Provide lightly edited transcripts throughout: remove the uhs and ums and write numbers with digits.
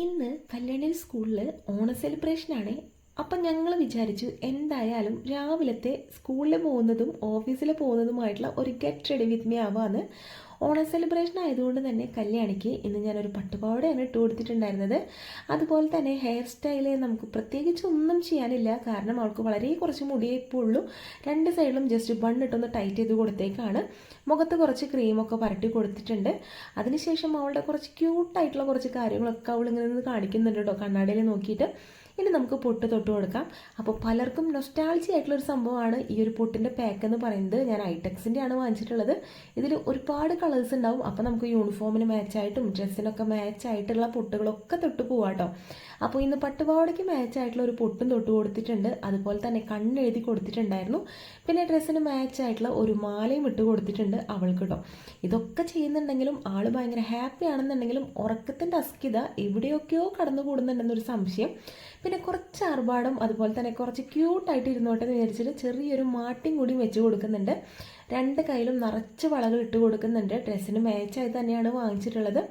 ഇന്ന് കല്യാണി സ്കൂളിൽ ഓണ സെലിബ്രേഷനാണ്. അപ്പം ഞങ്ങൾ വിചാരിച്ചു എന്തായാലും രാവിലത്തെ സ്കൂളിൽ പോകുന്നതും ഓഫീസിൽ പോകുന്നതുമായിട്ടുള്ള ഒരു ഗെറ്റ് റെഡി വിത്ത് മീ ആവാന്ന്. ഓണ സെലിബ്രേഷൻ ആയതുകൊണ്ട് തന്നെ കല്യാണിക്ക് ഇന്ന് ഞാനൊരു പട്ടുപാവാടയാണ് ഇട്ട് കൊടുത്തിട്ടുണ്ടായിരുന്നത്. അതുപോലെ തന്നെ ഹെയർ സ്റ്റൈല് നമുക്ക് പ്രത്യേകിച്ച് ഒന്നും ചെയ്യാനില്ല, കാരണം അവൾക്ക് വളരെ കുറച്ച് മുടിയേ ഇപ്പോൾ ഉള്ളൂ. രണ്ട് സൈഡിലും ജസ്റ്റ് ബണ്ണിട്ടൊന്ന് ടൈറ്റ് ചെയ്ത് കൊടുത്തേക്കാണ്. മുഖത്ത് കുറച്ച് ക്രീമൊക്കെ പരട്ടി കൊടുത്തിട്ടുണ്ട്. അതിനുശേഷം അവളുടെ കുറച്ച് ക്യൂട്ടായിട്ടുള്ള കുറച്ച് കാര്യങ്ങളൊക്കെ അവൾ ഇങ്ങനെ നിന്ന് കാണിക്കുന്നുണ്ട് കേട്ടോ കണ്ണാടിയിൽ നോക്കിയിട്ട്. ഇനി നമുക്ക് പൊട്ട് തൊട്ട് കൊടുക്കാം. അപ്പോൾ പലർക്കും നൊസ്റ്റാൾജി ആയിട്ടുള്ളൊരു സംഭവമാണ് ഈ ഒരു പൊട്ടിൻ്റെ പാക്ക് എന്ന് പറയുന്നത്. ഞാൻ ഐടെക്സിൻ്റെ ആണ് വാങ്ങിച്ചിട്ടുള്ളത്. ഇതിൽ ഒരുപാട് കളേഴ്സ് ഉണ്ടാവും. അപ്പോൾ നമുക്ക് യൂണിഫോമിന് മാച്ചായിട്ടും ഡ്രസ്സിനൊക്കെ മാച്ചായിട്ടുള്ള പൊട്ടുകളൊക്കെ തൊട്ട് പോവാം കേട്ടോ. അപ്പോൾ ഇന്ന് പട്ടുപാവാടയ്ക്ക് മാച്ചായിട്ടുള്ള ഒരു പൊട്ടും തൊട്ട് കൊടുത്തിട്ടുണ്ട്. അതുപോലെ തന്നെ കണ്ണെഴുതി കൊടുത്തിട്ടുണ്ടായിരുന്നു. പിന്നെ ഡ്രസ്സിന് മാച്ചായിട്ടുള്ള ഒരു മാലയും ഇട്ട് കൊടുത്തിട്ടുണ്ട് അവൾക്ക് കേട്ടോ. ഇതൊക്കെ ചെയ്യുന്നുണ്ടെങ്കിലും ആൾ ഭയങ്കര ഹാപ്പി ആണെന്നുണ്ടെങ്കിലും ഉറക്കത്തിൻ്റെ അസ്കിത എവിടെയൊക്കെയോ കടന്നു കൂടുന്നുണ്ടെന്നൊരു സംശയം. പിന്നെ കുറച്ച് ആർഭാടം അതുപോലെ തന്നെ കുറച്ച് ക്യൂട്ടായിട്ട് ഇരുന്നോട്ടെ എന്ന് വിചാരിച്ചിട്ട് ചെറിയൊരു മാട്ടിയും കൂടി വെച്ച് കൊടുക്കുന്നുണ്ട്. രണ്ട് കയ്യിലും നിറച്ച് വളകൾ ഇട്ട് കൊടുക്കുന്നുണ്ട്. ഡ്രസ്സിന് മാച്ചായി തന്നെയാണ് വാങ്ങിച്ചിട്ടുള്ളത്.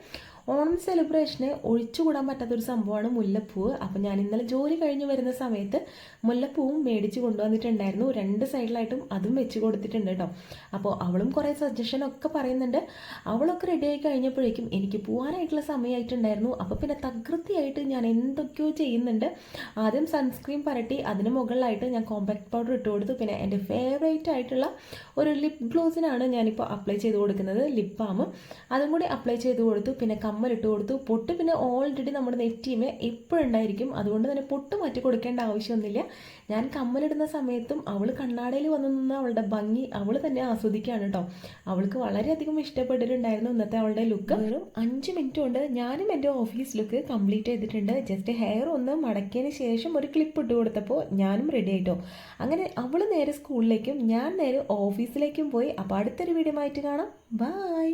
ഓണം സെലിബ്രേഷന് ഒഴിച്ചുകൂടാൻ പറ്റാത്തൊരു സംഭവമാണ് മുല്ലപ്പൂവ്. അപ്പം ഞാൻ ഇന്നലെ ജോലി കഴിഞ്ഞ് വരുന്ന സമയത്ത് മുല്ലപ്പൂവും മേടിച്ച് കൊണ്ടുവന്നിട്ടുണ്ടായിരുന്നു. രണ്ട് സൈഡിലായിട്ടും അതും വെച്ച് കൊടുത്തിട്ടുണ്ട് കേട്ടോ. അപ്പോൾ അവളും കുറേ സജഷനൊക്കെ പറയുന്നുണ്ട്. അവളൊക്കെ റെഡിയായി കഴിഞ്ഞപ്പോഴേക്കും എനിക്ക് പോകാനായിട്ടുള്ള സമയമായിട്ടുണ്ടായിരുന്നു. അപ്പോൾ പിന്നെ തകൃതിയായിട്ട് ഞാൻ എന്തൊക്കെയോ ചെയ്യുന്നുണ്ട്. ആദ്യം സൺസ്ക്രീൻ പരട്ടി അതിന് മുകളിലായിട്ട് ഞാൻ കോമ്പാക്ട് പൗഡർ ഇട്ട് കൊടുത്തു. പിന്നെ എൻ്റെ ഫേവറേറ്റ് ആയിട്ടുള്ള ഒരു ലിപ് ഗ്ലോസിനാണ് ഞാനിപ്പോൾ അപ്ലൈ ചെയ്ത് കൊടുക്കുന്നത്, ലിപ് ബാം. അതും കൂടി അപ്ലൈ ചെയ്ത് കൊടുത്തു. പിന്നെ കമ്മലിട്ട് കൊടുത്തു. പൊട്ട് പിന്നെ ഓൾറെഡി നമ്മുടെ നെറ്റിമേ എപ്പോഴുണ്ടായിരിക്കും, അതുകൊണ്ട് തന്നെ പൊട്ട് മാറ്റി കൊടുക്കേണ്ട ആവശ്യമൊന്നുമില്ല. ഞാൻ കമ്മലിടുന്ന സമയത്തും അവൾ കണ്ണാടയിൽ വന്ന് നിന്ന് അവളുടെ ഭംഗി അവൾ തന്നെ ആസ്വദിക്കുകയാണ് കേട്ടോ. അവൾക്ക് വളരെയധികം ഇഷ്ടപ്പെട്ടിട്ടുണ്ടായിരുന്നു ഇന്നത്തെ അവളുടെ ലുക്ക്. വെറും 5 മിനിറ്റ് കൊണ്ട് ഞാനും എൻ്റെ ഓഫീസ് ലുക്ക് കംപ്ലീറ്റ് ചെയ്തിട്ടുണ്ട്. ജസ്റ്റ് ഹെയർ ഒന്ന് മടക്കിയതിന് ശേഷം ഒരു ക്ലിപ്പ് ഇട്ട് കൊടുത്തപ്പോൾ ഞാനും റെഡി ആയിട്ടോ. അങ്ങനെ അവൾ നേരെ സ്കൂളിലേക്കും ഞാൻ നേരെ ഓഫീസിലേക്കും പോയി. അപ്പോൾ അടുത്തൊരു വീഡിയോ ആയിട്ട് കാണാം. ബൈ.